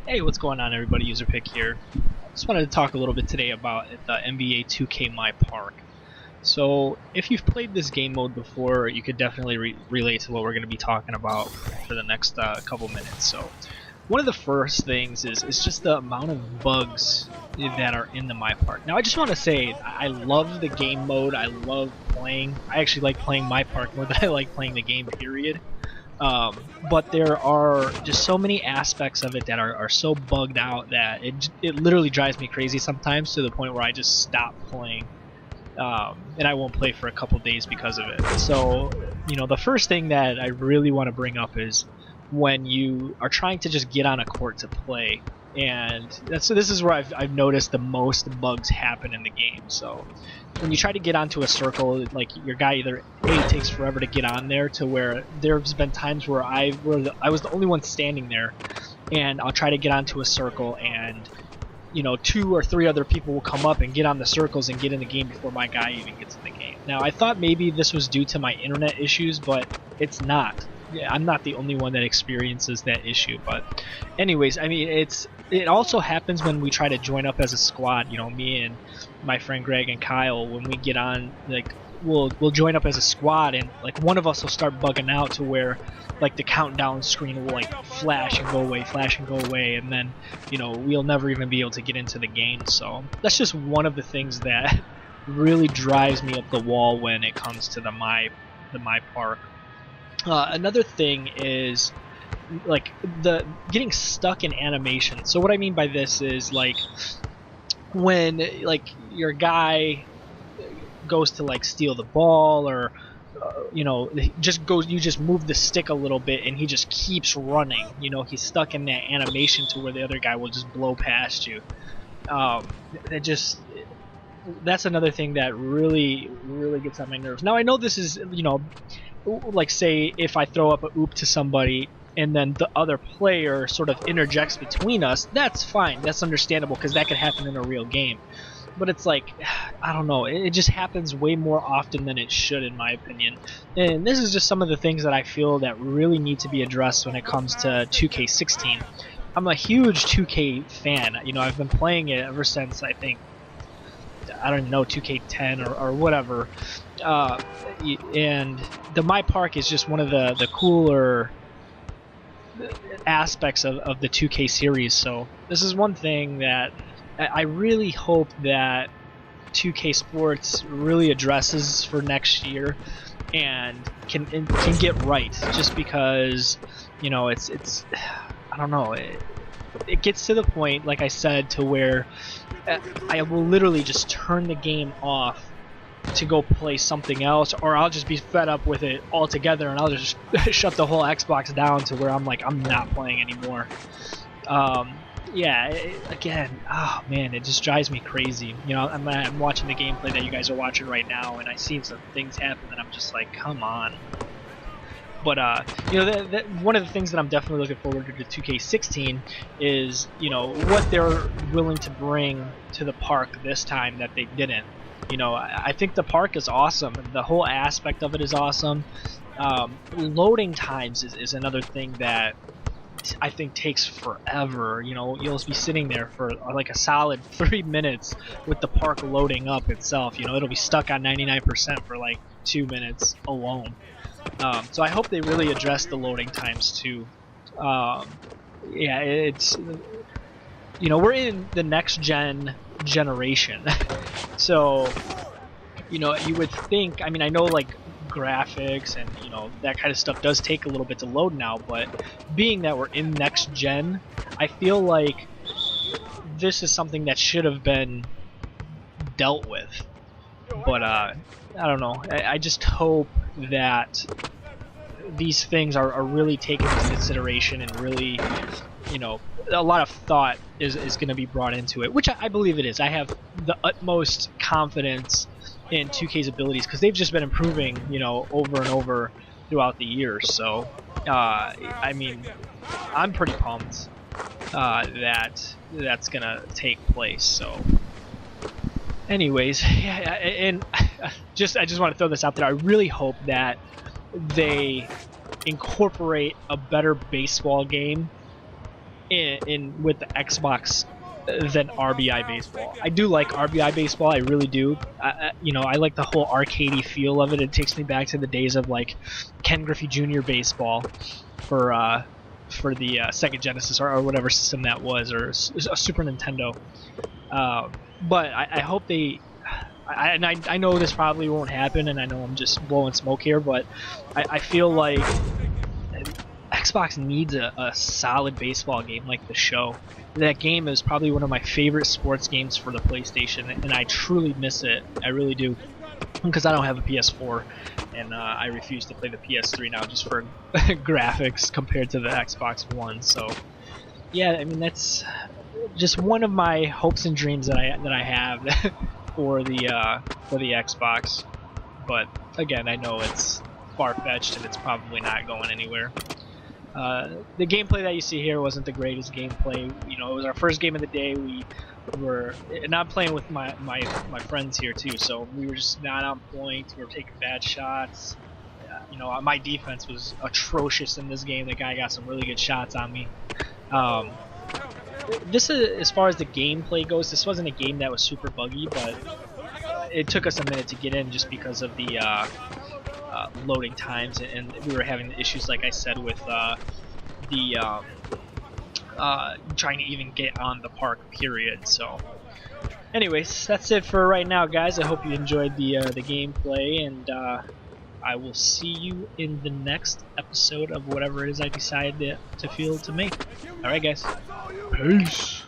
Hey, what's going on, everybody? UserPick here. Just wanted to talk a little bit today about the NBA 2K MyPark. So, if you've played this game mode before, you could definitely relate to what we're going to be talking about for the next couple minutes. So, one of the first things is just the amount of bugs that are in the MyPark. Now, I just want to say, I love the game mode. I love playing. I actually like playing MyPark more than I like playing the game, period. But there are just so many aspects of it that are so bugged out that it literally drives me crazy sometimes, to the point where I just stop playing, and I won't play for a couple days because of it. So, the first thing that I really want to bring up is when you are trying to just get on a court to play, and this is where I've noticed the most bugs happen in the game. So when you try to get onto a circle, like your guy either takes forever to get on there, to where there's been times where I was the only one standing there, and I'll try to get onto a circle, and 2 or 3 other people will come up and get on the circles and get in the game before my guy even gets in the game. Now, I thought maybe this was due to my internet issues, but it's not. Yeah, I'm not the only one that experiences that issue. But anyways, I mean, it also happens when we try to join up as a squad. Me and my friend Greg and Kyle, when we get on, like, we'll join up as a squad, and like one of us will start bugging out to where like the countdown screen will like flash and go away, and then we'll never even be able to get into the game. So that's just one of the things that really drives me up the wall when it comes to the MyPark. Another thing is like the getting stuck in animation. So what I mean by this is, like, when like your guy goes to like steal the ball, or you just move the stick a little bit and he just keeps running. He's stuck in that animation to where the other guy will just blow past you. That's another thing that really gets on my nerves. Now, I know this is, like, say if I throw up a oop to somebody and then the other player sort of interjects between us, that's fine, that's understandable, because that could happen in a real game. But it's like, I don't know, it just happens way more often than it should, in my opinion. And this is just some of the things that I feel that really need to be addressed when it comes to 2K16. I'm a huge 2K fan. I've been playing it ever since, I think, I don't know, 2K10 or whatever. And the MyPark is just one of the cooler aspects of the 2K series. So this is one thing that I really hope that 2K Sports really addresses for next year and can get right. Just because it's I don't know, it gets to the point, like I said, to where I will literally just turn the game off to go play something else, or I'll just be fed up with it altogether and I'll just shut the whole Xbox down to where I'm like, I'm not playing anymore. Again, oh man, it just drives me crazy. I'm watching the gameplay that you guys are watching right now, and I see some things happen and I'm just like, come on. But one of the things that I'm definitely looking forward to 2K16 is what they're willing to bring to the park this time that they didn't. I think the park is awesome. The whole aspect of it is awesome. Loading times is another thing that I think takes forever. You'll be sitting there for like a solid 3 minutes with the park loading up itself. It'll be stuck on 99% for like 2 minutes alone. So I hope they really address the loading times too. It's we're in the next generation. So you would think, I mean, I know like graphics and that kind of stuff does take a little bit to load now, but being that we're in next gen, I feel like this is something that should have been dealt with. But I don't know, I just hope that these things are really taken into consideration, and really a lot of thought is going to be brought into it, which I believe it is. I have the utmost confidence in 2K's abilities, because they've just been improving over and over throughout the years. So I mean, I'm pretty pumped that's gonna take place. So anyways, yeah, and I just want to throw this out there. I really hope that they incorporate a better baseball game in with the Xbox than RBI baseball. I do like RBI baseball, I really do. You know, I like the whole arcadey feel of it. It takes me back to the days of like Ken Griffey Jr. baseball for the Sega Genesis or whatever system that was, or a Super Nintendo. But I hope they. I know this probably won't happen, and I know I'm just blowing smoke here, but I feel like Xbox needs a solid baseball game like the show. That game is probably one of my favorite sports games for the PlayStation, and I truly miss it. I really do, because I don't have a PS4, and I refuse to play the PS3 now just for graphics compared to the Xbox One. So, yeah, I mean that's just one of my hopes and dreams that I have for the Xbox. But again, I know it's far-fetched and it's probably not going anywhere. The gameplay that you see here wasn't the greatest gameplay. You know, it was our first game of the day. We were, and I'm playing with my friends here too, so we were just not on point. We were taking bad shots. You know, my defense was atrocious in this game. The guy got some really good shots on me. This is, as far as the gameplay goes, this wasn't a game that was super buggy, but it took us a minute to get in just because of the loading times, and we were having issues, like I said, with trying to even get on the park, period. So anyways, that's it for right now, guys. I hope you enjoyed the gameplay, and I will see you in the next episode of whatever it is I decide to make. Alright, guys. Peace.